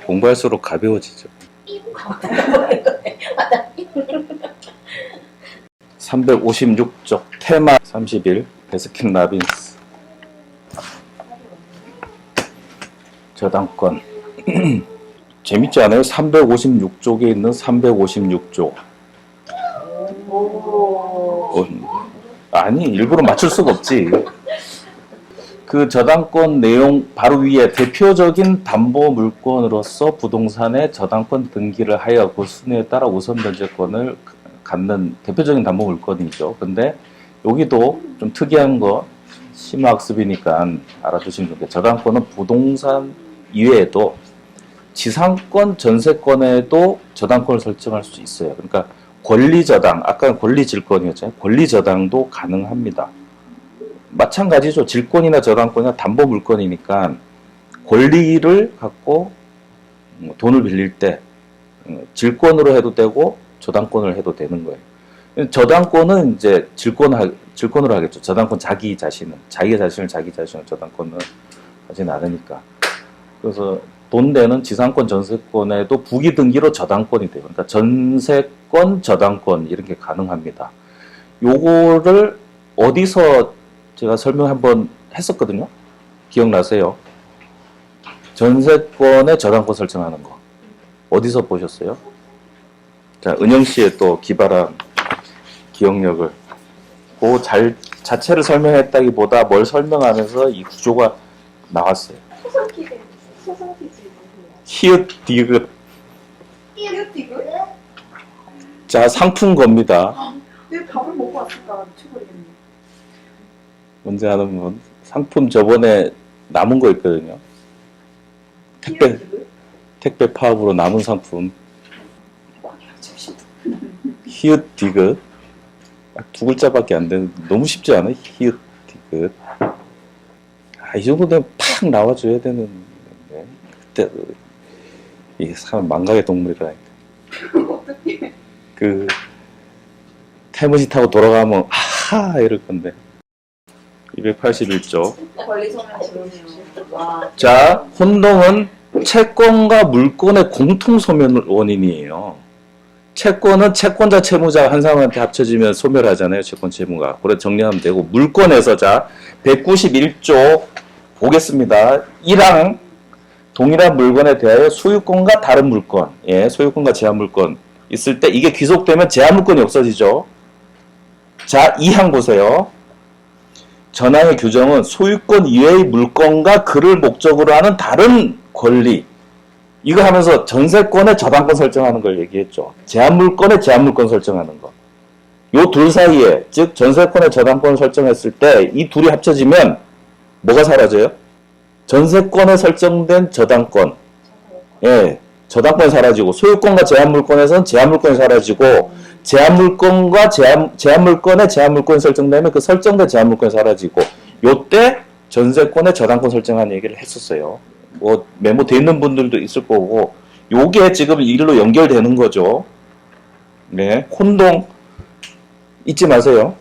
공부할수록 가벼워지죠. 356쪽 테마 31 베스킨 라빈스 저당권 재밌지 않아요? 356쪽에 있는 356쪽. 아니, 일부러 맞출 수가 없지. 그 저당권 내용 바로 위에 대표적인 담보 물건으로서 부동산의 저당권 등기를 하여 그 순위에 따라 우선 변제권을 갖는 대표적인 담보 물건이죠. 근데 여기도 좀 특이한 거 심화학습이니까 알아두시면 좋겠어요. 저당권은 부동산 이외에도 지상권, 전세권에도 저당권을 설정할 수 있어요. 그러니까 권리저당, 아까 권리질권이었잖아요. 권리저당도 가능합니다. 마찬가지죠. 질권이나 저당권이나 담보물권이니까 권리를 갖고 돈을 빌릴 때 질권으로 해도 되고 저당권을 해도 되는 거예요. 저당권은 이제 질권으로 하겠죠. 저당권 자기 자신을 저당권을 하진 않으니까. 그래서 돈 되는 지상권, 전세권에도 부기등기로 저당권이 돼요. 그러니까 전세권, 저당권 이렇게 가능합니다. 요거를 어디서 제가 설명 한번 했었거든요. 기억나세요? 전세권에 저당권 설정하는 거. 어디서 보셨어요? 자, 은영씨의 또 기발한 기억력을. 그 자체를 설명했다기보다 뭘 설명하면서 이 구조가 나왔어요. 히읗, 디귿. 히읗, 디귿? 자, 상품겁니다. 왜 밥을 먹고 왔을까? 미쳐버리겠네. 문제 하는 분. 상품 저번에 남은 거 있거든요. 택배 파업으로 남은 상품. 히읗, 디귿. 두 글자밖에 안 되는, 너무 쉽지 않아? 히읗, 디귿. 이 정도 되면 팍 나와줘야 되는데. 그때, 이게 사람 망각의 동물이라니까. 어떻게? 태무지 타고 돌아가면, 아하! 이럴 건데. 281조. 권리 소명 지원해요. 자, 혼동은 채권과 물권의 공통 소멸 원인이에요. 채권은 채권자, 채무자 한 사람한테 합쳐지면 소멸하잖아요. 채권, 채무가. 그래 정리하면 되고, 물권에서 자, 191조 보겠습니다. 1항 동일한 물건에 대하여 소유권과 다른 물건, 예, 소유권과 제한물권 있을 때 이게 귀속되면 제한물권이 없어지죠. 자, 2항 보세요. 전항의 규정은 소유권 이외의 물건과 그를 목적으로 하는 다른 권리, 이거 하면서 전세권에 저당권 설정하는 걸 얘기했죠. 제한물권에 제한물권 설정하는 거. 요 둘 사이에, 즉 전세권에 저당권을 설정했을 때 이 둘이 합쳐지면 뭐가 사라져요? 전세권에 설정된 저당권, 예, 저당권이 사라지고, 소유권과 제한물권에서는 제한물권이 사라지고, 제한물권과 제한물권에 제한물권이 설정되면 그 설정된 제한물권이 사라지고, 요때 전세권에 저당권 설정한 얘기를 했었어요. 뭐 메모돼 있는 분들도 있을 거고, 요게 지금 일로 연결되는 거죠. 네, 혼동 잊지 마세요.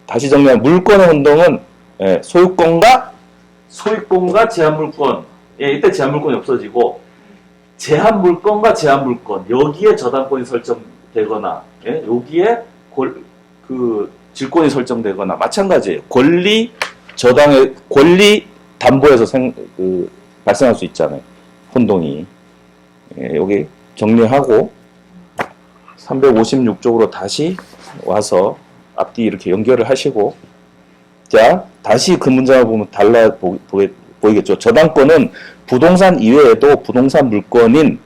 다시 정리하면 물권의 혼동은, 예, 소유권과 제한물권, 예, 이때 제한물권이 없어지고, 제한물권과 제한물권, 여기에 저당권이 설정되거나, 예, 여기에 질권이 설정되거나, 마찬가지예요. 권리 담보에서 발생할 수 있잖아요. 혼동이. 예, 여기 정리하고, 356쪽으로 다시 와서 앞뒤 이렇게 연결을 하시고, 자, 다시 그 문장을 보면 달라 보이겠죠. 저당권은 부동산 이외에도 부동산 물건인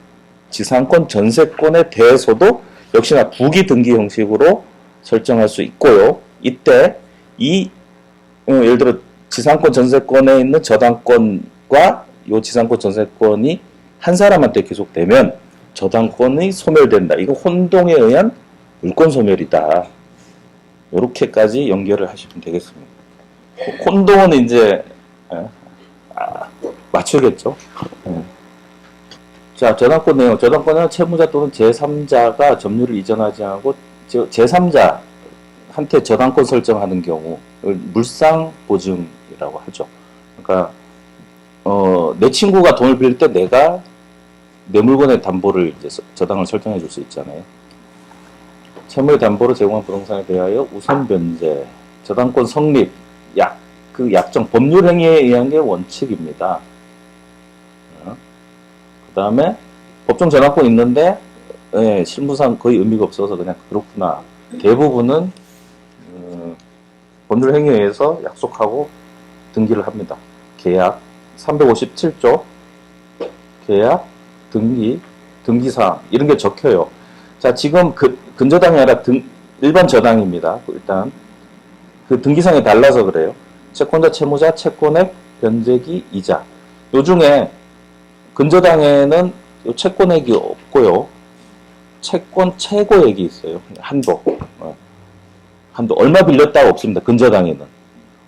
지상권, 전세권에 대해서도 역시나 부기 등기 형식으로 설정할 수 있고요. 이때 예를 들어 지상권, 전세권에 있는 저당권과 이 지상권, 전세권이 한 사람한테 계속되면 저당권이 소멸된다. 이거 혼동에 의한 물권 소멸이다. 이렇게까지 연결을 하시면 되겠습니다. 혼동은 이제 맞추겠죠. 자, 저당권 내용. 저당권은 채무자 또는 제3자가 점유를 이전하지 않고 제3자한테 저당권 설정하는 경우 물상보증이라고 하죠. 그러니까 내 친구가 돈을 빌릴 때 내가 내 물건의 담보를 이제 저당을 설정해 줄 수 있잖아요. 채무의 담보로 제공한 부동산에 대하여 우선 변제, 저당권 성립, 그 약정, 법률 행위에 의한 게 원칙입니다. 그 다음에 법정 저당권 있는데 실무상 거의 의미가 없어서 그냥 그렇구나. 대부분은 법률 행위에 의해서 약속하고 등기를 합니다. 계약 357조 계약, 등기사항 이런 게 적혀요. 자, 지금 근저당이 아니라 일반 저당입니다. 일단 그 등기상에 달라서 그래요. 채권자, 채무자, 채권액, 변제기, 이자. 요 중에 근저당에는 요 채권액이 없고요. 채권 최고액이 있어요. 한도. 한도. 얼마 빌렸다가 없습니다. 근저당에는.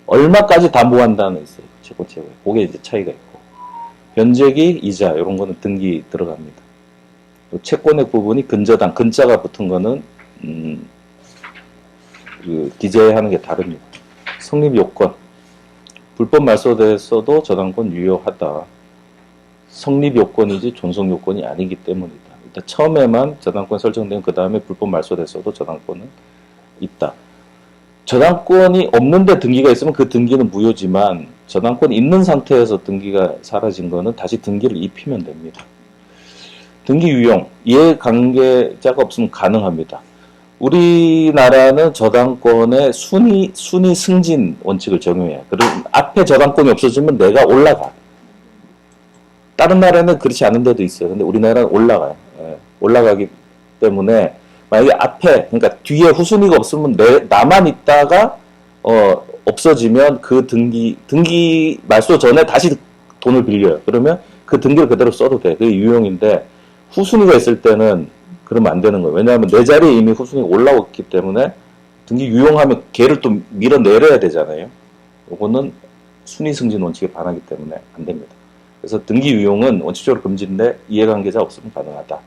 얼마까지 담보한다는 있어요. 채권 최고액. 그게 이제 차이가 있고. 변제기, 이자 이런 거는 등기 들어갑니다. 채권액 부분이 근저당, 근자가 붙은 거는 기재하는 게 다릅니다. 성립 요건. 불법 말소됐어도 저당권 유효하다. 성립 요건이지 존속 요건이 아니기 때문이다. 일단 처음에만 저당권 설정된 그 다음에 불법 말소됐어도 저당권은 있다. 저당권이 없는데 등기가 있으면 그 등기는 무효지만 저당권이 있는 상태에서 등기가 사라진 거는 다시 등기를 입히면 됩니다. 등기 유용, 이해관계자가 없으면 가능합니다. 우리나라는 저당권의 순위 승진 원칙을 적용해요. 그럼 앞에 저당권이 없어지면 내가 올라가. 다른 나라는 그렇지 않은 데도 있어요. 근데 우리나라는 올라가요. 올라가기 때문에 만약에 앞에, 그러니까 뒤에 후순위가 없으면 나만 있다가 없어지면 그 등기 말소 전에 다시 돈을 빌려요. 그러면 그 등기를 그대로 써도 돼. 그게 유용인데 후순위가 있을 때는 그러면 안 되는 거예요. 왜냐하면 내 자리에 이미 후순위가 올라왔기 때문에 등기 유용하면 걔를 또 밀어내려야 되잖아요. 요거는 순위 승진 원칙에 반하기 때문에 안 됩니다. 그래서 등기 유용은 원칙적으로 금지인데 이해관계자 없으면 가능하다.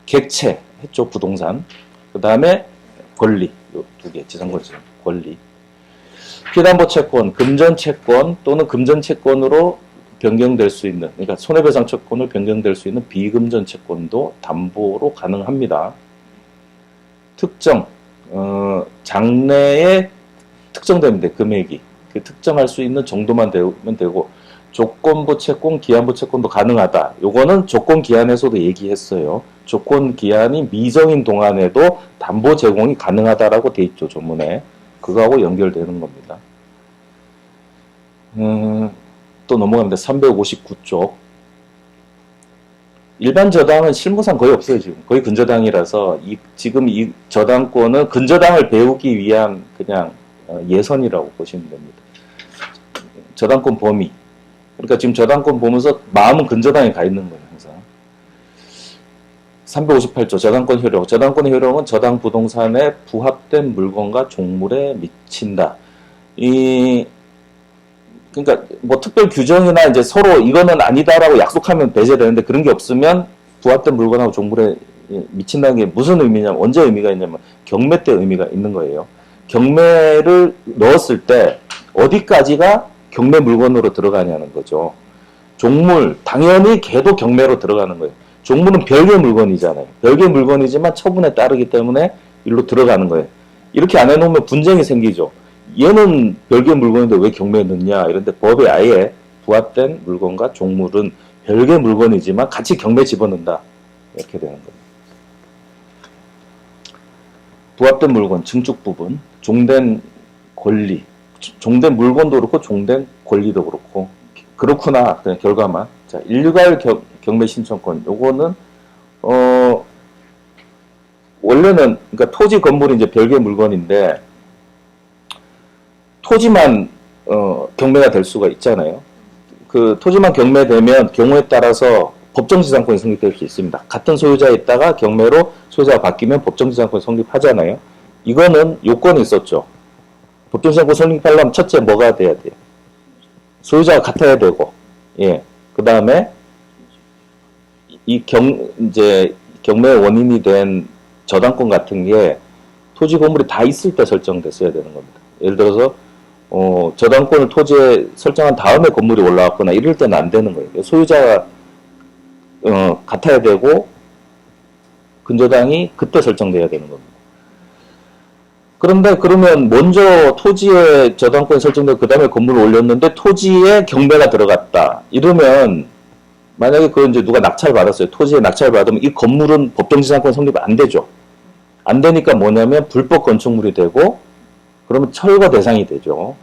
객체 했죠. 부동산. 그 다음에 권리. 요 두 개. 지상권리. 권리. 피담보 채권, 금전 채권 또는 금전 채권으로 변경될 수 있는, 그러니까 손해배상 채권을 변경될 수 있는 비금전 채권도 담보로 가능합니다. 특정, 장래에 특정됩니다. 금액이. 그 특정할 수 있는 정도만 되면 되고, 조건부 채권, 기한부 채권도 가능하다. 요거는 조건 기한에서도 얘기했어요. 조건 기한이 미정인 동안에도 담보 제공이 가능하다라고 돼 있죠, 조문에. 그거하고 연결되는 겁니다. 또 넘어갑니다. 359쪽. 일반 저당은 실무상 거의 없어요, 지금. 거의 근저당이라서, 지금 이 저당권은 근저당을 배우기 위한 그냥 예선이라고 보시면 됩니다. 저당권 범위. 그러니까 지금 저당권 보면서 마음은 근저당에 가 있는 거예요, 항상. 358조 저당권 효력. 저당권의 효력은 저당 부동산에 부합된 물건과 종물에 미친다. 그러니까 뭐 특별 규정이나 이제 서로 이거는 아니다라고 약속하면 배제되는데 그런 게 없으면 부합된 물건하고 종물에 미친다는 게 무슨 의미냐면 언제 의미가 있냐면 경매 때 의미가 있는 거예요. 경매를 넣었을 때 어디까지가 경매 물건으로 들어가냐는 거죠. 종물 당연히 걔도 경매로 들어가는 거예요. 종물은 별개 물건이잖아요. 별개 물건이지만 처분에 따르기 때문에 일로 들어가는 거예요. 이렇게 안 해놓으면 분쟁이 생기죠. 얘는 별개 물건인데 왜 경매에 넣냐 이런데 법에 아예 부합된 물건과 종물은 별개 물건이지만 같이 경매에 집어넣는다 이렇게 되는 거예요. 부합된 물건 증축 부분, 종된 권리, 종된 물건도 그렇고 종된 권리도 그렇고 그렇구나 그냥 결과만. 자, 일괄 경매 신청권 요거는 원래는 그러니까 토지 건물이 이제 별개 물건인데 토지만 경매가 될 수가 있잖아요. 그 토지만 경매되면 경우에 따라서 법정지상권이 성립될 수 있습니다. 같은 소유자에 있다가 경매로 소유자가 바뀌면 법정지상권이 성립하잖아요. 이거는 요건이 있었죠. 법정지상권 성립하려면 첫째 뭐가 돼야 돼요? 소유자가 같아야 되고, 예. 그 다음에 이제 경매의 원인이 된 저당권 같은 게 토지 건물이 다 있을 때 설정됐어야 되는 겁니다. 예를 들어서 저당권을 토지에 설정한 다음에 건물이 올라왔거나 이럴 때는 안 되는 거예요. 소유자가 같아야 되고 근저당이 그때 설정돼야 되는 겁니다. 그런데 그러면 먼저 토지에 저당권이 설정되고 그 다음에 건물을 올렸는데 토지에 경매가 들어갔다. 이러면 만약에 그걸 이제 누가 낙찰 받았어요. 토지에 낙찰 받으면 이 건물은 법정지상권 성립이 안 되죠. 안 되니까 뭐냐면 불법 건축물이 되고 그러면 철거 대상이 되죠.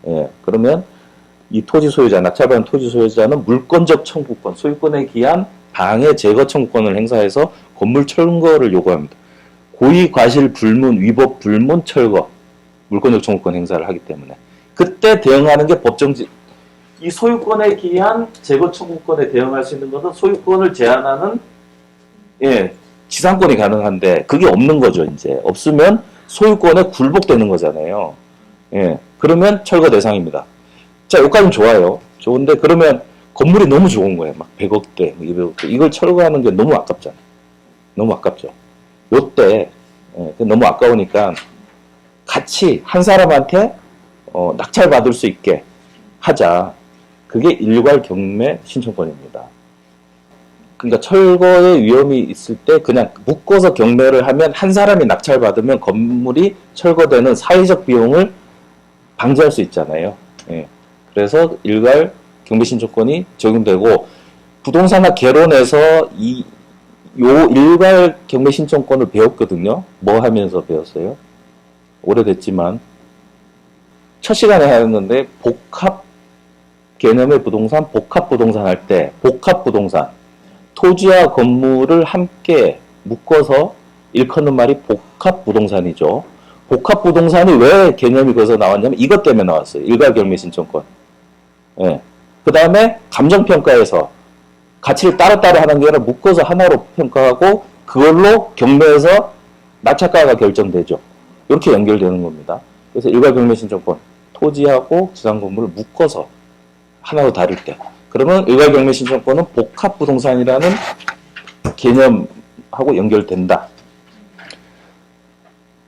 예, 그러면 이 토지 소유자, 낙찰받은 토지 소유자는 물권적 청구권, 소유권에 기한 방해 제거 청구권을 행사해서 건물 철거를 요구합니다. 고의 과실 불문, 위법 불문, 철거, 물권적 청구권 행사를 하기 때문에 그때 대응하는 게 법정지. 이 소유권에 기한 제거 청구권에 대응할 수 있는 것은 소유권을 제한하는 지상권이 가능한데 그게 없는 거죠. 이제 없으면 소유권에 굴복되는 거잖아요. 예, 그러면 철거 대상입니다. 자, 여기까지는 좋아요. 좋은데 그러면 건물이 너무 좋은 거예요. 막 100억대, 200억대. 이걸 철거하는 게 너무 아깝잖아요. 너무 아깝죠. 요때 너무 아까우니까 같이 한 사람한테 낙찰 받을 수 있게 하자. 그게 일괄 경매 신청권입니다. 그러니까 철거의 위험이 있을 때 그냥 묶어서 경매를 하면 한 사람이 낙찰 받으면 건물이 철거되는 사회적 비용을 방지할 수 있잖아요. 예. 그래서 일괄 경매 신청권이 적용되고 부동산학 개론에서 요 일괄 경매 신청권을 배웠거든요. 뭐 하면서 배웠어요? 오래됐지만 첫 시간에 하였는데 복합 개념의 부동산, 복합 부동산 할 때 복합 부동산 토지와 건물을 함께 묶어서 일컫는 말이 복합 부동산이죠. 복합 부동산이 왜 개념이 거기서 나왔냐면 이것 때문에 나왔어요. 일괄 경매 신청권. 예. 그 다음에 감정평가에서 가치를 따로따로 하는 게 아니라 묶어서 하나로 평가하고 그걸로 경매에서 낙찰가가 결정되죠. 이렇게 연결되는 겁니다. 그래서 일괄 경매 신청권, 토지하고 지상 건물을 묶어서 하나로 다룰 때 그러면 일괄 경매 신청권은 복합 부동산이라는 개념하고 연결된다.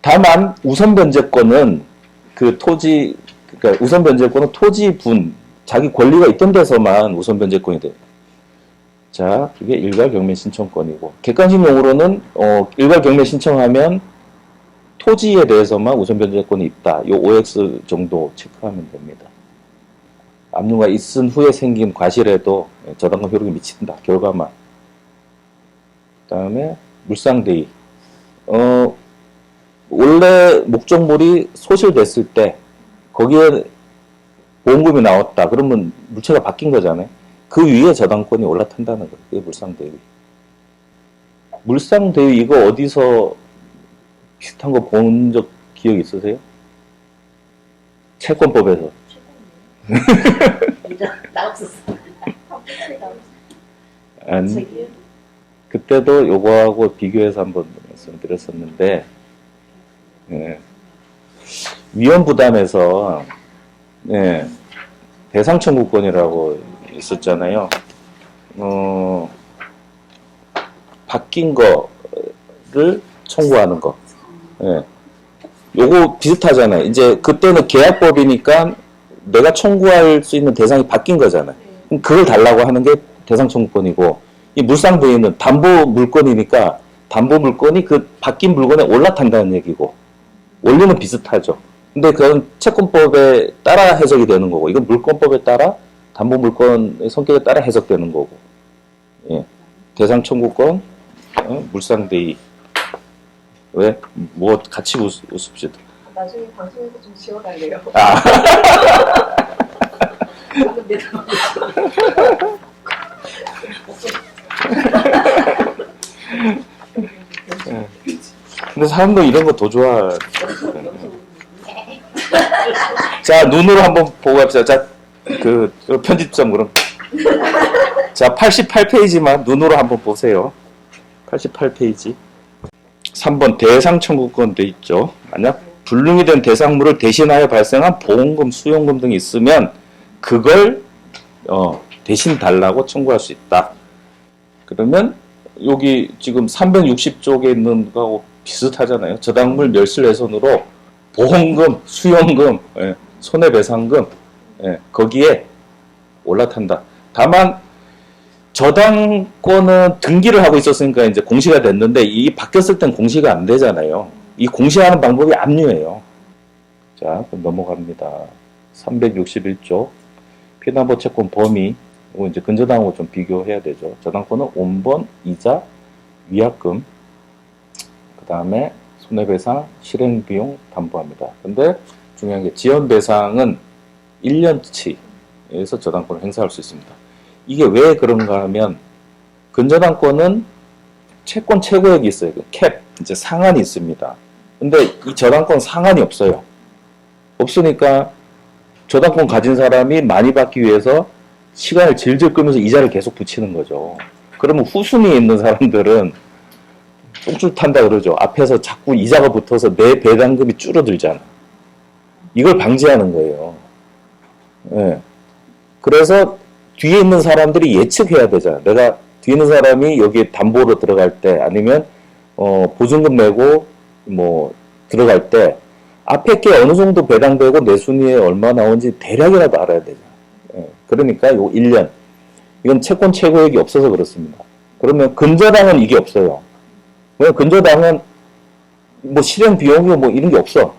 다만 우선 변제권은 그러니까 우선 변제권은 토지 분 자기 권리가 있던 데서만 우선 변제권이 돼요. 자, 그게 일괄 경매 신청권이고 객관식 용어로는 일괄 경매 신청하면 토지에 대해서만 우선 변제권이 있다. 요 OX 정도 체크하면 됩니다. 압류가 있은 후에 생긴 과실에도 저당권 효력이 미친다. 결과만. 그 다음에 물상대의. 원래 목적물이 소실됐을 때 거기에 보험금이 나왔다. 그러면 물체가 바뀐 거잖아요. 그 위에 저당권이 올라탄다는 거예요. 그게 물상대의. 물상대의 이거 어디서 비슷한 거 본 적 기억 있으세요? 채권법에서. 나왔었어. 아니, 그때도 요거하고 비교해서 한번 말씀드렸었는데, 위험 부담에서 대상 청구권이라고 있었잖아요. 바뀐 거를 청구하는 거. 요거 비슷하잖아요. 이제 그때는 계약법이니까 내가 청구할 수 있는 대상이 바뀐 거잖아요. 그럼 그걸 달라고 하는 게 대상 청구권이고 이 물상대의는 담보 물건이니까 담보 물건이 그 바뀐 물건에 올라탄다는 얘기고 원리는 비슷하죠. 근데 그건 채권법에 따라 해석이 되는 거고 이건 물권법에 따라 담보 물건의 성격에 따라 해석되는 거고 대상 청구권, 물상대의 왜? 뭐 같이 웃읍시다. 나중에 방송에서 좀 지워달래요. 방금 내 근데 사람도 이런 거 더 좋아. 자, 눈으로 한번 보고 갑시다. 자, 그 편집점 그럼. 자, 88페이지만 눈으로 한번 보세요. 88페이지. 3번 대상 청구권 돼 있죠. 만약 불능이 된 대상물을 대신하여 발생한 보험금, 수용금 등이 있으면 그걸 대신 달라고 청구할 수 있다. 그러면 여기 지금 360쪽에 있는 거하고 비슷하잖아요. 저당물 멸실훼손으로 보험금, 수용금, 손해배상금 거기에 올라탄다. 다만 저당권은 등기를 하고 있었으니까 이제 공시가 됐는데 이 바뀌었을 땐 공시가 안 되잖아요. 이 공시하는 방법이 압류예요. 자, 그럼 넘어갑니다. 361조 피담보 채권 범위 이거 이제 근저당하고 좀 비교해야 되죠. 저당권은 원본, 이자, 위약금 그 다음에 손해배상, 실행비용 담보합니다. 근데 중요한 게 지연배상은 1년치에서 저당권을 행사할 수 있습니다. 이게 왜 그런가 하면 근저당권은 채권 최고액이 있어요. 캡, 이제 상한이 있습니다. 근데 이 저당권 상한이 없어요. 없으니까 저당권 가진 사람이 많이 받기 위해서 시간을 질질 끌면서 이자를 계속 붙이는 거죠. 그러면 후순위에 있는 사람들은 똥줄 탄다 그러죠. 앞에서 자꾸 이자가 붙어서 내 배당금이 줄어들잖아. 이걸 방지하는 거예요. 예. 그래서 뒤에 있는 사람들이 예측해야 되잖아. 내가 뒤에 있는 사람이 여기 담보로 들어갈 때 아니면 보증금 내고 뭐 들어갈 때 앞에 게 어느 정도 배당되고 내 순위에 얼마 나오는지 대략이라도 알아야 되죠. 예. 그러니까 요 1년 이건 채권 최고액이 없어서 그렇습니다. 그러면 근저당은 이게 없어요. 왜 근저당은 뭐 실행 비용이고 뭐 이런 게 없어.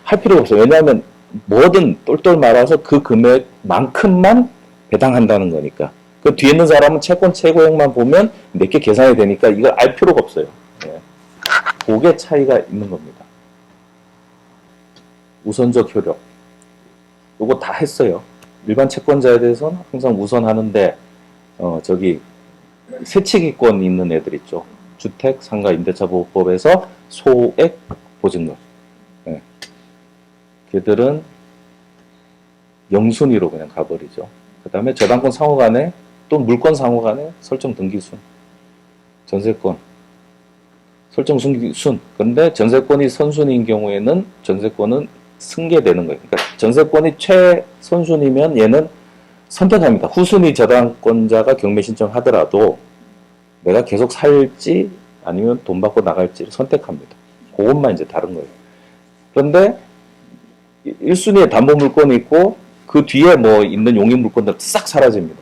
할 필요가 없어. 왜냐하면 뭐든 똘똘 말아서 그 금액만큼만 배당한다는 거니까. 그 뒤에 있는 사람은 채권 최고액만 보면 몇 개 계산이 되니까 이걸 알 필요가 없어요. 네. 그게 차이가 있는 겁니다. 우선적 효력. 요거 다 했어요. 일반 채권자에 대해서는 항상 우선하는데 저기 세치기권 있는 애들 있죠. 주택, 상가, 임대차 보호법에서 소액 보증금. 네. 걔들은 영순위로 그냥 가버리죠. 그 다음에 저당권 상호간에 또 물권 상호간에 설정 등기순, 전세권 설정 순. 그런데 전세권이 선순위인 경우에는 전세권은 승계되는 거예요. 그러니까 전세권이 최선순위면 얘는 선택합니다. 후순위 저당권자가 경매 신청하더라도 내가 계속 살지 아니면 돈 받고 나갈지를 선택합니다. 그것만 이제 다른 거예요. 그런데 1순위에 담보 물권이 있고 그 뒤에 뭐 있는 용익 물권들 싹 사라집니다.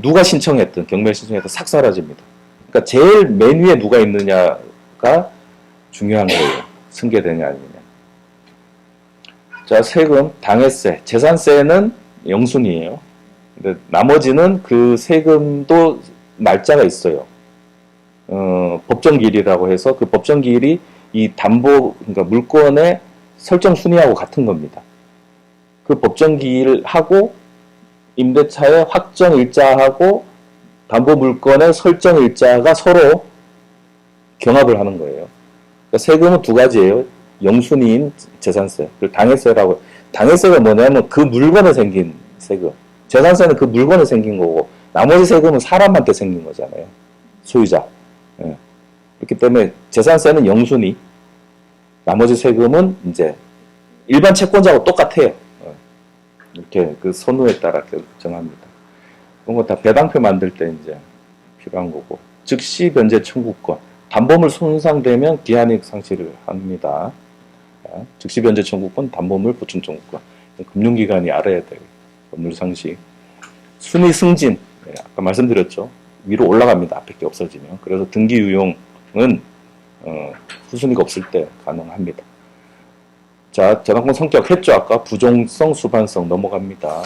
누가 신청했든 경매 신청했든 싹 사라집니다. 그러니까 제일 맨 위에 누가 있느냐가 중요한 거예요. 승계되냐 아니냐. 자, 세금, 당해세, 재산세는 영순이에요. 근데 나머지는 그 세금도 날짜가 있어요. 법정기일이라고 해서 그 법정기일이 이 담보, 그러니까 물권의 설정 순위하고 같은 겁니다. 그 법정기일하고 임대차의 확정 일자하고 담보 물권의 설정 일자가 서로 경합을 하는 거예요. 그러니까 세금은 두 가지예요. 영순위인 재산세, 그리고 당해세라고. 당해세가 뭐냐면 그 물건에 생긴 세금. 재산세는 그 물건에 생긴 거고 나머지 세금은 사람한테 생긴 거잖아요. 소유자. 예. 그렇기 때문에 재산세는 영순위, 나머지 세금은 이제 일반 채권자하고 똑같아요. 이렇게 그 선호에 따라 정합니다. 그런 거 다 배당표 만들 때 이제 필요한 거고. 즉시 변제 청구권. 담보물 손상되면 기한이익 상실을 합니다. 즉시 변제 청구권, 담보물 보충 청구권. 금융기관이 알아야 돼요. 법률 상식. 순위 승진. 네, 아까 말씀드렸죠. 위로 올라갑니다. 앞에 게 없어지면. 그래서 등기 유용은 후순위가 없을 때 가능합니다. 자, 저당권 성격 했죠. 아까 부종성, 수반성 넘어갑니다.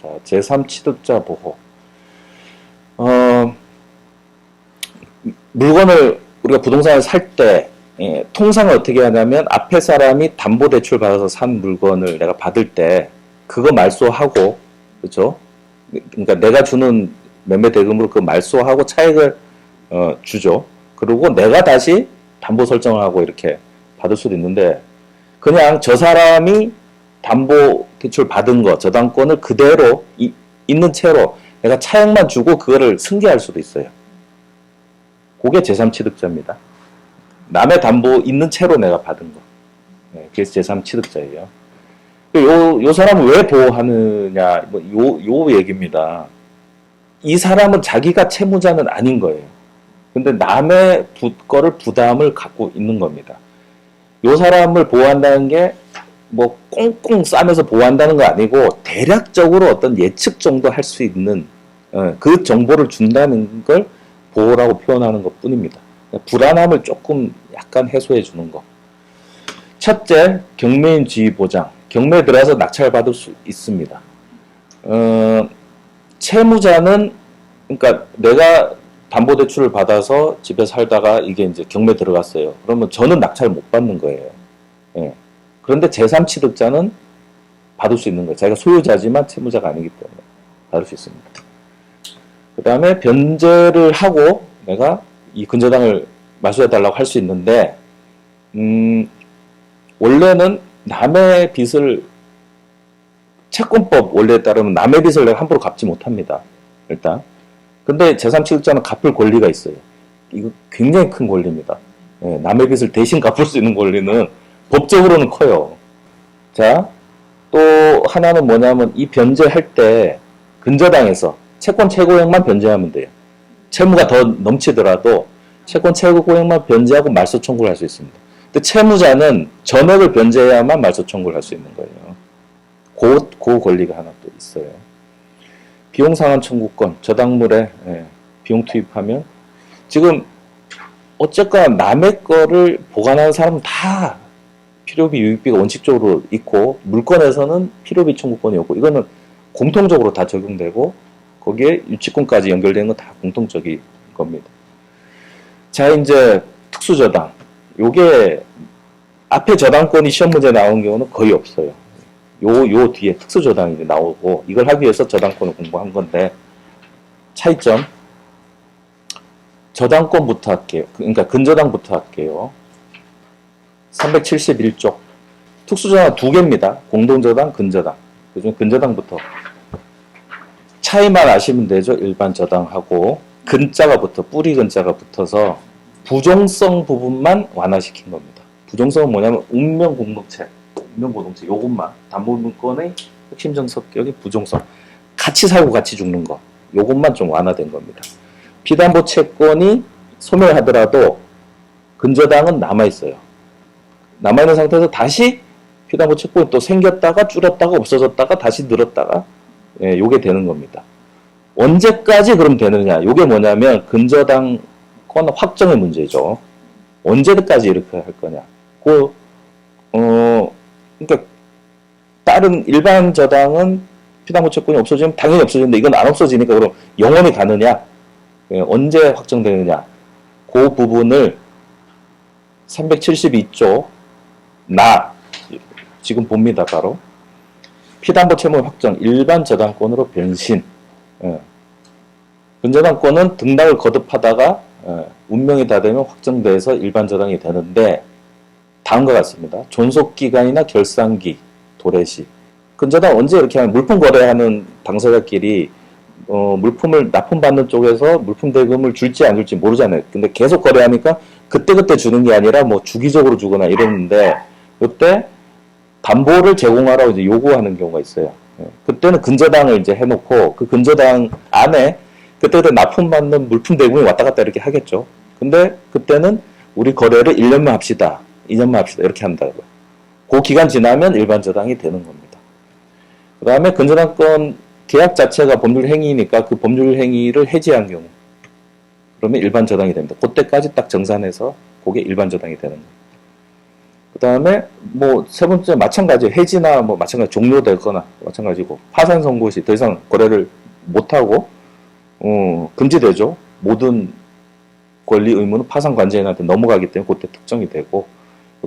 자, 제3취득자 보호. 물건을 우리가 부동산을 살 때 통상은 어떻게 하냐면 앞에 사람이 담보대출 받아서 산 물건을 내가 받을 때 그거 말소하고, 그렇죠? 그러니까 내가 주는 매매 대금으로 그 말소하고 차익을 주죠. 그리고 내가 다시 담보 설정을 하고 이렇게 받을 수도 있는데 그냥 저 사람이 담보 대출 받은 거, 저당권을 그대로 있는 채로 내가 차액만 주고 그거를 승계할 수도 있어요. 그게 제3취득자입니다. 남의 담보 있는 채로 내가 받은 거. 네, 그래서 제3취득자예요. 요 사람을 왜 보호하느냐, 요 얘기입니다. 이 사람은 자기가 채무자는 아닌 거예요. 근데 남의 거를 부담을 갖고 있는 겁니다. 요 사람을 보호한다는 게 뭐 꽁꽁 싸매서 보호한다는 거 아니고 대략적으로 어떤 예측 정도 할 수 있는 그 정보를 준다는 걸 보호라고 표현하는 것 뿐입니다. 불안함을 조금 약간 해소해 주는 거. 첫째, 경매인 지위 보장. 경매에 들어가서 낙찰받을 수 있습니다. 채무자는, 그러니까 내가 담보대출을 받아서 집에 살다가 이게 이제 경매 들어갔어요. 그러면 저는 낙찰 못 받는 거예요. 예. 그런데 제3취득자는 받을 수 있는 거예요. 자기가 소유자지만 채무자가 아니기 때문에 받을 수 있습니다. 그 다음에 변제를 하고 내가 이 근저당을 마수해달라고 할 수 있는데, 원래는 남의 빚을, 채권법 원리에 따르면 남의 빚을 내가 함부로 갚지 못합니다. 일단. 근데 제3취득자는 갚을 권리가 있어요. 이거 굉장히 큰 권리입니다. 예, 남의 빚을 대신 갚을 수 있는 권리는 법적으로는 커요. 자, 또 하나는 뭐냐면 이 변제할 때 근저당에서 채권 최고액만 변제하면 돼요. 채무가 더 넘치더라도 채권 최고액만 변제하고 말소 청구를 할 수 있습니다. 근데 채무자는 전액을 변제해야만 말소 청구를 할 수 있는 거예요. 그 권리가 하나 또 있어요. 비용 상환 청구권, 저당물에 비용 투입하면 지금 어쨌거나 남의 거를 보관하는 사람은 다 필요비, 유익비가 원칙적으로 있고 물건에서는 필요비 청구권이 없고 이거는 공통적으로 다 적용되고 거기에 유치권까지 연결되는 건 다 공통적인 겁니다. 자, 이제 특수저당. 요게 앞에 저당권이 시험 문제 나온 경우는 거의 없어요. 요 뒤에 특수저당이 나오고 이걸 하기 위해서 저당권을 공부한 건데 차이점. 저당권부터 할게요. 그러니까 근저당부터 할게요. 371쪽. 특수저당 두 개입니다. 공동저당, 근저당. 그중에 근저당부터. 차이만 아시면 되죠. 일반 저당하고 근자가 붙어, 뿌리 근자가 붙어서 부종성 부분만 완화시킨 겁니다. 부종성은 뭐냐면 운명공동체, 운명고동체 요것만 담보물건의 핵심적 성격이 부종성. 같이 살고 같이 죽는 거. 요것만 좀 완화된 겁니다. 피담보 채권이 소멸하더라도 근저당은 남아있어요. 남아있는 상태에서 다시 피담보 채권이 또 생겼다가 줄었다가 없어졌다가 다시 늘었다가 요게 되는 겁니다. 언제까지 그럼 되느냐? 요게 뭐냐면 근저당권 확정의 문제죠. 언제까지 이렇게 할 거냐? 그러니까 다른 일반 저당은 피담보 채권이 없어지면 당연히 없어지는데 이건 안 없어지니까 그럼 영원히 가느냐? 언제 확정되느냐? 그 부분을 372조 지금 봅니다. 바로 피담보 채무 확정 일반 저당권으로 변신. 근저당권은 등락을 거듭하다가 운명이 다 되면 확정돼서 일반 저당이 되는데 다음과 같습니다. 존속기간이나 결산기, 도래시. 근저당 언제 이렇게 하면 물품 거래하는 당사자끼리 물품을 납품받는 쪽에서 물품 대금을 줄지 안 줄지 모르잖아요. 근데 계속 거래하니까 그때그때 주는 게 아니라 뭐 주기적으로 주거나 이러는데 그때 담보를 제공하라고 이제 요구하는 경우가 있어요. 그때는 근저당을 이제 해놓고 그 근저당 안에 그때그때 납품받는 물품 대금이 왔다 갔다 이렇게 하겠죠. 근데 그때는 우리 거래를 1년만 합시다. 2년만 합시다. 이렇게 한다고요. 그 기간 지나면 일반 저당이 되는 겁니다. 그 다음에 근저당권 계약 자체가 법률 행위니까 그 법률 행위를 해지한 경우 그러면 일반 저당이 됩니다. 그때까지 딱 정산해서 그게 일반 저당이 되는 거예요. 그 다음에 뭐 세 번째 마찬가지 해지나 뭐 마찬가지 종료되거나 마찬가지고 파산 선고 시 더 이상 거래를 못하고 금지되죠. 모든 권리 의무는 파산 관제인한테 넘어가기 때문에 그때 특정이 되고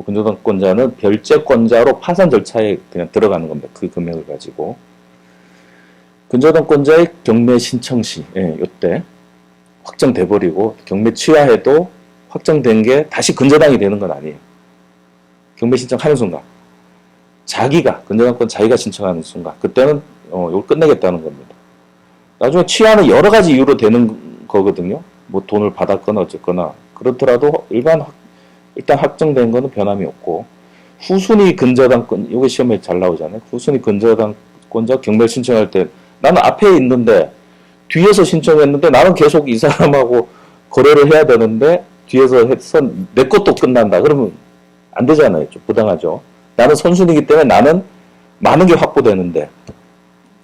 근저당권자는 별채권자로 파산 절차에 그냥 들어가는 겁니다. 그 금액을 가지고 근저당권자의 경매 신청 시 이때 확정돼 버리고 경매 취하해도 확정된 게 다시 근저당이 되는 건 아니에요. 경매 신청하는 순간 자기가 근저당권 자기가 신청하는 순간 그때는 이걸 끝내겠다는 겁니다. 나중에 취하는 여러 가지 이유로 되는 거거든요. 뭐 돈을 받았거나 어쨌거나 그렇더라도 일단 확정된 거는 변함이 없고 후순위 근저당권 이게 시험에 잘 나오잖아요. 후순위 근저당권자 경매 신청할 때 나는 앞에 있는데 뒤에서 신청했는데 나는 계속 이 사람하고 거래를 해야 되는데 뒤에서 해서 내 것도 끝난다. 그러면 안 되잖아요. 좀 부당하죠. 나는 선순위이기 때문에 나는 많은 게 확보되는데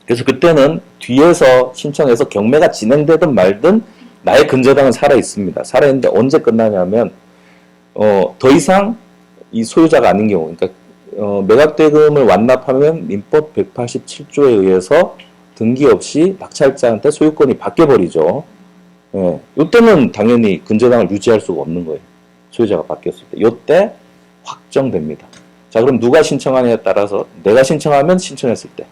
그래서 그때는 뒤에서 신청해서 경매가 진행되든 말든 나의 근저당은 살아 있습니다. 살아 있는데 언제 끝나냐면 더 이상 이 소유자가 아닌 경우, 그러니까 매각대금을 완납하면 민법 187조에 의해서 등기 없이 낙찰자한테 소유권이 바뀌어버리죠. 예, 이때는 당연히 근저당을 유지할 수가 없는 거예요. 소유자가 바뀌었을 때. 이때 확정됩니다. 자, 그럼 누가 신청하느냐에 따라서 내가 신청하면 신청했을 때,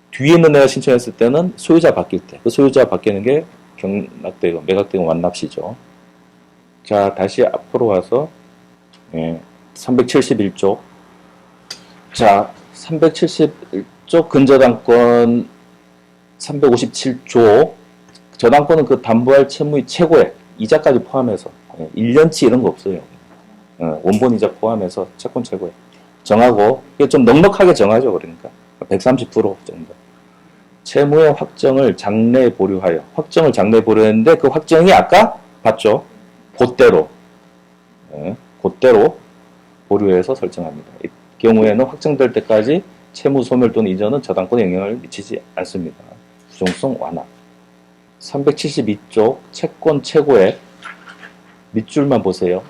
뒤에 있는 내가 신청했을 때는 소유자 바뀔 때, 그 소유자 바뀌는 게 경락대금, 매각대금 완납시죠. 자, 다시 앞으로 와서 371조. 자, 371조 근저당권 357조. 저당권은 그 담보할 채무의 최고액, 이자까지 포함해서 1년치 이런 거 없어요. 원본 이자 포함해서 채권 최고액 정하고, 이게 좀 넉넉하게 정하죠. 그러니까 130% 정도. 채무의 확정을 장래에 보류하여, 확정을 장래에 보류했는데 그 확정이 아까 봤죠? 그대로 그대로 보류해서 설정합니다. 이 경우에는 확정될 때까지 채무 소멸 또는 이전은 저당권에 영향을 미치지 않습니다. 부정성 완화. 372조 채권 최고액 밑줄만 보세요.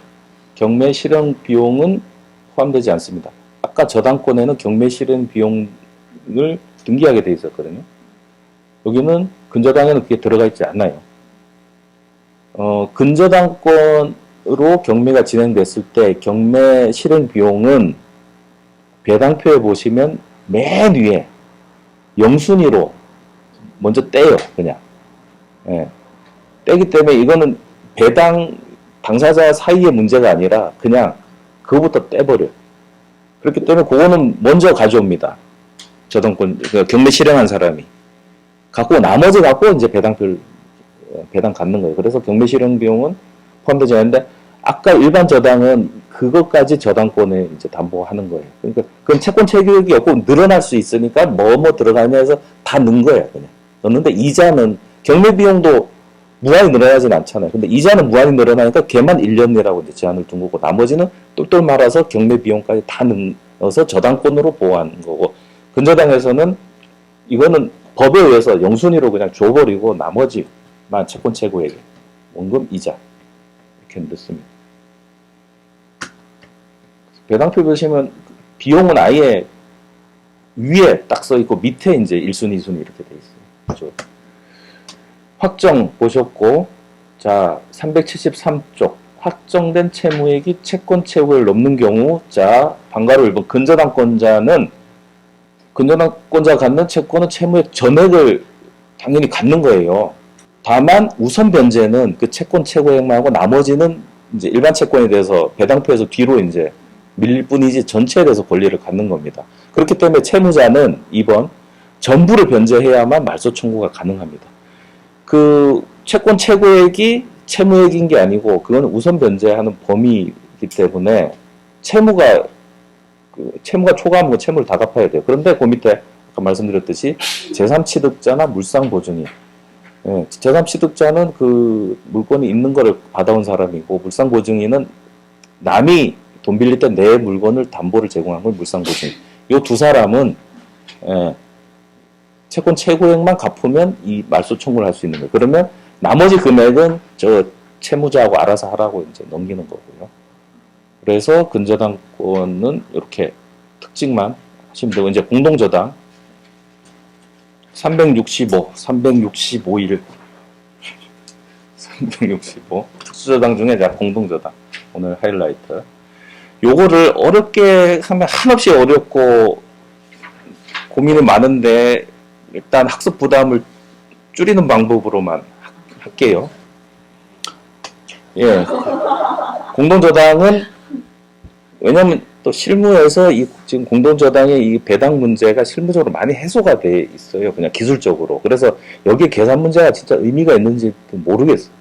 경매 실행 비용은 포함되지 않습니다. 아까 저당권에는 경매 실행 비용을 등기하게 돼 있었거든요. 여기는 근저당에는 그게 들어가 있지 않아요. 근저당권으로 경매가 진행됐을 때 경매 실행 비용은 배당표에 보시면 맨 위에 영순위로 먼저 떼요. 그냥. 떼기 때문에 이거는 배당 당사자 사이의 문제가 아니라 그냥 그거부터 떼버려요. 그렇기 때문에 그거는 먼저 가져옵니다. 저당권, 경매 실행한 사람이. 갖고 나머지 갖고 이제 배당 갖는 거예요. 그래서 경매 실행 비용은 포함되지 않는데 아까 일반 저당은 그것까지 저당권에 이제 담보하는 거예요. 그러니까 그건 채권 체결이 없고 늘어날 수 있으니까 뭐 들어가냐 해서 다 넣은 거예요. 그냥. 넣는데 이자는 경매 비용도 무한히 늘어나진 않잖아요. 근데 이자는 무한히 늘어나니까 걔만 1년이라고 이제 제한을 둔 거고 나머지는 똘똘 말아서 경매 비용까지 다 넣어서 저당권으로 보호하는 거고, 근저당에서는 이거는 법에 의해서 영순위로 그냥 줘버리고 나머지만 채권 최고액에 원금 이자 이렇게 넣습니다. 배당표 보시면 비용은 아예 위에 딱 써 있고 밑에 이제 1순위, 2순위 이렇게 돼 있어요. 그렇죠? 확정 보셨고, 자 373쪽 확정된 채무액이 채권 최고액을 넘는 경우, 자 방가로 1번 근저당권자는 근저당권자가 갖는 채권은 채무액 전액을 당연히 갖는 거예요. 다만 우선 변제는 그 채권 최고액만 하고 나머지는 이제 일반 채권에 대해서 배당표에서 뒤로 이제 밀릴 뿐이지 전체에 대해서 권리를 갖는 겁니다. 그렇기 때문에 채무자는 2번 전부를 변제해야만 말소 청구가 가능합니다. 그 채권 최고액이 채무액인 게 아니고 그건 우선 변제하는 범위이기 때문에 채무가 초과하면 채무를 다 갚아야 돼요. 그런데 그 밑에 아까 말씀드렸듯이 제3취득자나 물상보증인, 제3취득자는 그 물건이 있는 거를 받아온 사람이고, 물상보증인은 남이 돈 빌릴 때 내 물건을 담보를 제공한 걸 물상보증인. 이 두 사람은 채권 최고액만 갚으면 이 말소 청구를 할 수 있는 거예요. 그러면 나머지 금액은 저 채무자하고 알아서 하라고 이제 넘기는 거고요. 그래서 근저당권은 이렇게 특징만 하시면 되고, 이제 공동저당 365일 365 특수저당 중에 공동저당 오늘 하이라이트. 요거를 어렵게 하면 한없이 어렵고 고민이 많은데 일단 학습 부담을 줄이는 방법으로만 할게요. 예. 공동저당은 왜냐면 또 실무에서 이 지금 공동저당의 이 배당 문제가 실무적으로 많이 해소가 돼 있어요. 그냥 기술적으로. 그래서 여기에 계산 문제가 진짜 의미가 있는지 모르겠어요.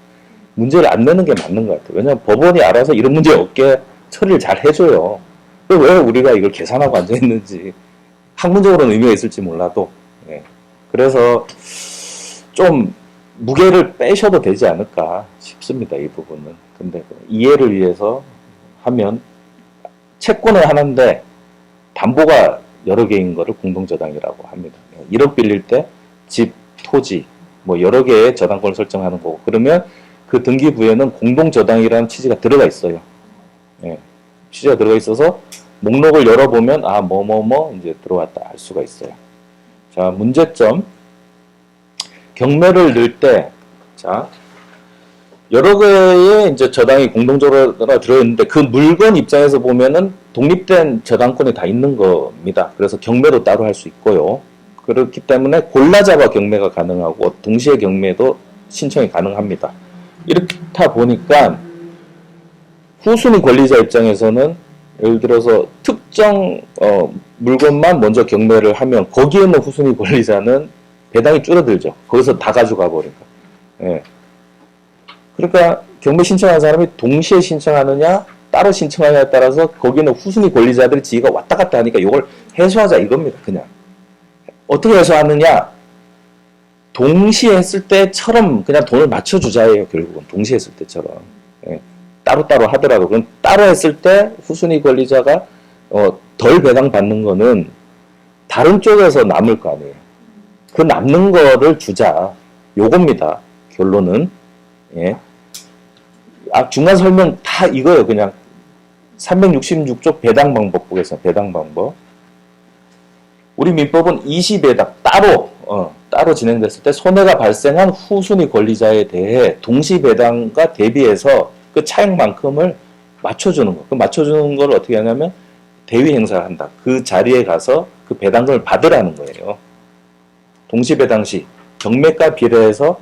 문제를 안 내는 게 맞는 것 같아요. 왜냐면 법원이 알아서 이런 문제 없게 처리를 잘 해줘요. 왜 우리가 이걸 계산하고 앉아있는지 학문적으로는 의미가 있을지 몰라도. 네. 그래서 좀 무게를 빼셔도 되지 않을까 싶습니다. 이 부분은. 근데 이해를 위해서 하면 채권은 하나인데 담보가 여러 개인 거를 공동저당이라고 합니다. 1억 빌릴 때 집, 토지, 뭐 여러 개의 저당권을 설정하는 거고, 그러면 그 등기부에는 공동저당이라는 취지가 들어가 있어요. 예, 취지가 들어가 있어서 목록을 열어보면 아, 이제 들어왔다 알 수가 있어요. 자, 문제점. 경매를 넣을 때, 자, 여러 개의 이제 저당이 공동적으로 들어있는데 그 물건 입장에서 보면은 독립된 저당권이 다 있는 겁니다. 그래서 경매도 따로 할 수 있고요. 그렇기 때문에 골라잡아 경매가 가능하고 동시에 경매도 신청이 가능합니다. 이렇다 보니까 후순위 권리자 입장에서는 예를 들어서 특정 물건만 먼저 경매를 하면 거기에 있는 후순위 권리자는 배당이 줄어들죠. 거기서 다 가져가 버리니까. 예. 그러니까 경매 신청하는 사람이 동시에 신청하느냐 따로 신청하느냐에 따라서 거기는 후순위 권리자들이 지가 왔다 갔다 하니까 이걸 해소하자 이겁니다. 그냥. 어떻게 해소하느냐, 동시에 했을 때처럼 그냥 돈을 맞춰주자예요. 결국은 동시에 했을 때처럼. 예. 따로따로 하더라도 그럼 따로 했을 때 후순위 권리자가 덜 배당 받는 거는 다른 쪽에서 남을 거 아니에요. 그 남는 거를 주자. 요겁니다. 결론은. 예. 중간 설명 다 이거예요. 그냥 366조 배당 방법 보겠습니다. 배당 방법. 우리 민법은 20배당 따로 진행됐을 때 손해가 발생한 후순위 권리자에 대해 동시 배당과 대비해서 그 차액만큼을 맞춰주는 거. 그 맞춰주는 걸 어떻게 하냐면 대위 행사를 한다. 그 자리에 가서 그 배당금을 받으라는 거예요. 동시 배당 시 경매가 비례해서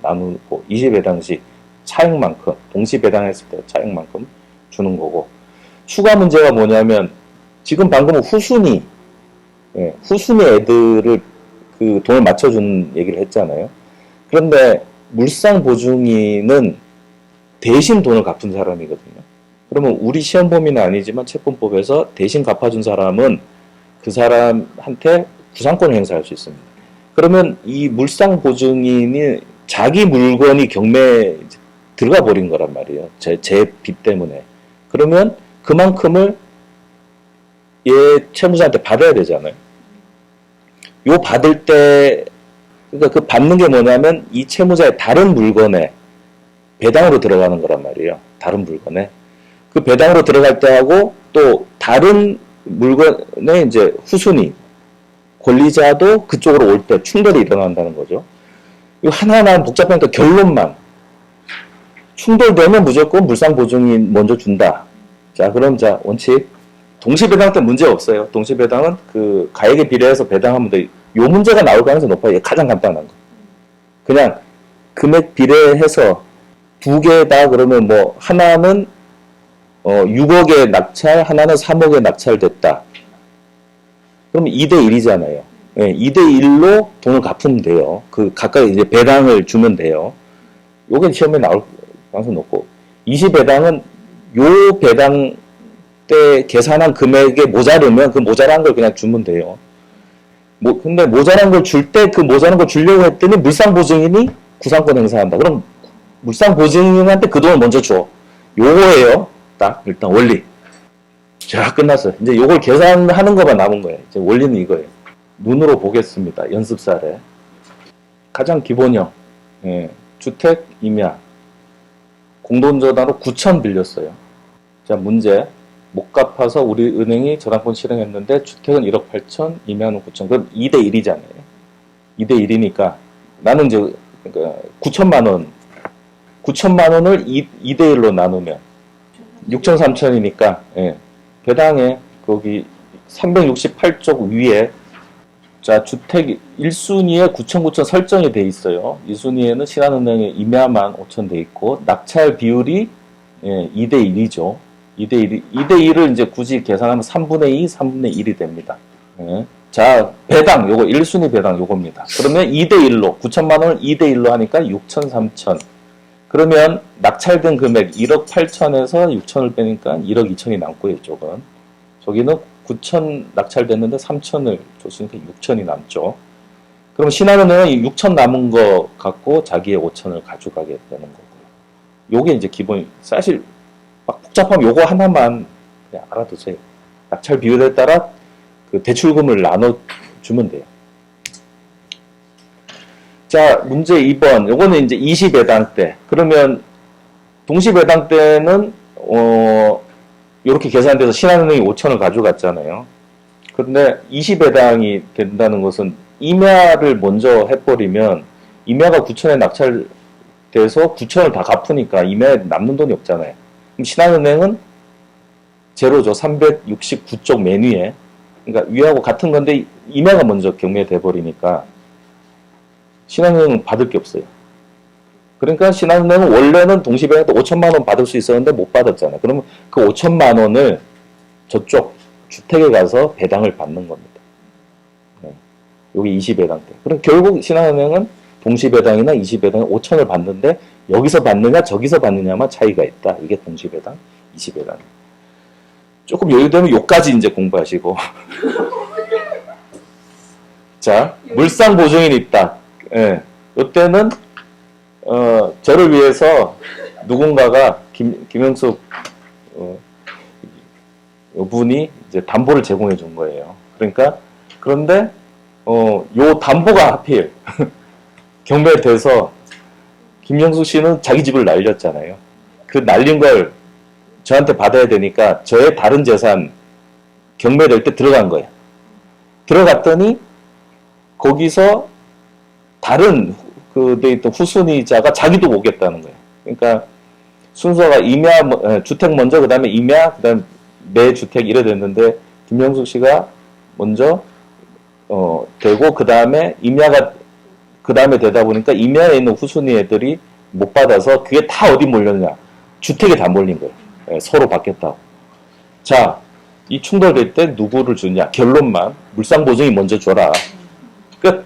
나누고 20배당 시 차액만큼, 동시 배당했을 때 차액만큼 주는 거고, 추가 문제가 뭐냐면 지금 방금 후순위 애들을 그 돈을 맞춰주는 얘기를 했잖아요. 그런데 물상보증인은 대신 돈을 갚은 사람이거든요. 그러면 우리 시험 범위는 아니지만 채권법에서 대신 갚아준 사람은 그 사람한테 구상권을 행사할 수 있습니다. 그러면 이 물상보증인이 자기 물건이 경매에 들어가 버린 거란 말이에요. 제 빚 때문에. 그러면 그만큼을 얘 채무자한테 받아야 되잖아요. 요 받을 때, 그러니까 그 받는 게 뭐냐면 이 채무자의 다른 물건에 배당으로 들어가는 거란 말이에요. 다른 물건에. 그 배당으로 들어갈 때하고 또 다른 물건에 이제 후순위 권리자도 그쪽으로 올 때 충돌이 일어난다는 거죠. 이거 하나하나 복잡하니까 결론만. 충돌되면 무조건 물상보증인 먼저 준다. 자, 그럼 원칙. 동시배당 때 문제 없어요. 동시배당은 그 가액에 비례해서 배당하면 돼. 요 문제가 나올 가능성이 높아요. 이게 가장 간단한 거. 그냥 금액 비례해서 두 개다 그러면 뭐 하나는 6억에 낙찰, 하나는 3억에 낙찰됐다. 그럼 2대1이잖아요. 예, 2대1로 돈을 갚으면 돼요. 그 각각 이제 배당을 주면 돼요. 요게 시험에 나올 가능성이 높고, 20배당은 요 배당 때 계산한 금액에 모자르면 그 모자란 걸 그냥 주면 돼요. 근데 모자란 걸 줄 때 그 모자란 걸 주려고 했더니 물상보증인이 구상권 행사한다. 그럼 물상보증인한테 그 돈을 먼저 줘. 요거예요. 딱 일단 원리. 자, 끝났어요. 이제 요걸 계산하는 것만 남은 거예요. 이제 원리는 이거예요. 눈으로 보겠습니다. 연습 사례. 가장 기본형. 주택 임야. 공동저당으로 9천 빌렸어요. 자, 문제. 못 갚아서 우리 은행이 저당권 실행했는데 주택은 1억 8천, 임야는 9천. 그럼 2대1이잖아요. 2대1이니까 나는 이제 9천만 원. 9천만 원을 2대1로 나누면 6천 3천이니까 배당에 거기 368쪽 위에 자, 주택 1순위에 9천 설정이 돼 있어요. 2순위에는 신한은행의 임야만 5천 돼 있고 낙찰 비율이 2대1이죠. 2대1을 이제 굳이 계산하면 3분의 2, 3분의 1이 됩니다. 자, 배당, 요거 1순위 배당 요겁니다. 그러면 2대1로, 9천만 원을 2대1로 하니까 6천, 3천. 그러면 낙찰된 금액 1억 8천에서 6천을 빼니까 1억 2천이 남고 이쪽은. 저기는 9천 낙찰됐는데 3천을 줬으니까 6천이 남죠. 그럼 신한은행은 6천 남은 거 갖고 자기의 5천을 가져가게 되는 거고요. 요게 이제 기본, 사실 막 복잡하면 요거 하나만 그냥 알아두세요. 낙찰 비율에 따라 그 대출금을 나눠주면 돼요. 자, 문제 2번. 요거는 이제 20배당 때. 그러면 동시배당 때는 이렇게 계산돼서 신한은행이 5천을 가져갔잖아요. 그런데 20배당이 된다는 것은 임야를 먼저 해버리면 임야가 9천에 낙찰돼서 9천을 다 갚으니까 임야에 남는 돈이 없잖아요. 그럼 신한은행은 제로죠. 369쪽 맨 위에. 그러니까 위하고 같은 건데 임야가 먼저 경매돼 버리니까 신한은행은 받을 게 없어요. 그러니까 신한은행은 원래는 동시배당 때 5천만 원 받을 수 있었는데 못 받았잖아요. 그러면 그 5천만 원을 저쪽 주택에 가서 배당을 받는 겁니다. 네. 여기 20배당 때. 그럼 결국 신한은행은 동시배당이나 20배당에 5천을 받는데 여기서 받느냐 저기서 받느냐만 차이가 있다. 이게 동시배당, 20배당. 조금 여유되면 요까지 이제 공부하시고. 자, 물상 보증인이 있다. 예. 이때는 저를 위해서 누군가가 김영숙 분이 이제 담보를 제공해 준 거예요. 그러니까 그런데 요 담보가 하필 경매돼서 김영숙 씨는 자기 집을 날렸잖아요. 그 날린 걸 저한테 받아야 되니까 저의 다른 재산 경매될 때 들어간 거예요. 들어갔더니 거기서 다른 돼 있던 후순위자가 자기도 오겠다는 거예요. 그러니까 순서가 주택 먼저, 그 다음에 임야, 그 다음에 내 주택 이래 됐는데 김영숙 씨가 먼저 되고 그 다음에 임야가 그 다음에 되다 보니까 임야에 있는 후순위 애들이 못 받아서 그게 다 어디 몰렸냐? 주택에 다 몰린 거예요. 예, 서로 받겠다고. 자, 이 충돌될 때 누구를 주냐? 결론만 물상보증이 먼저 줘라. 끝.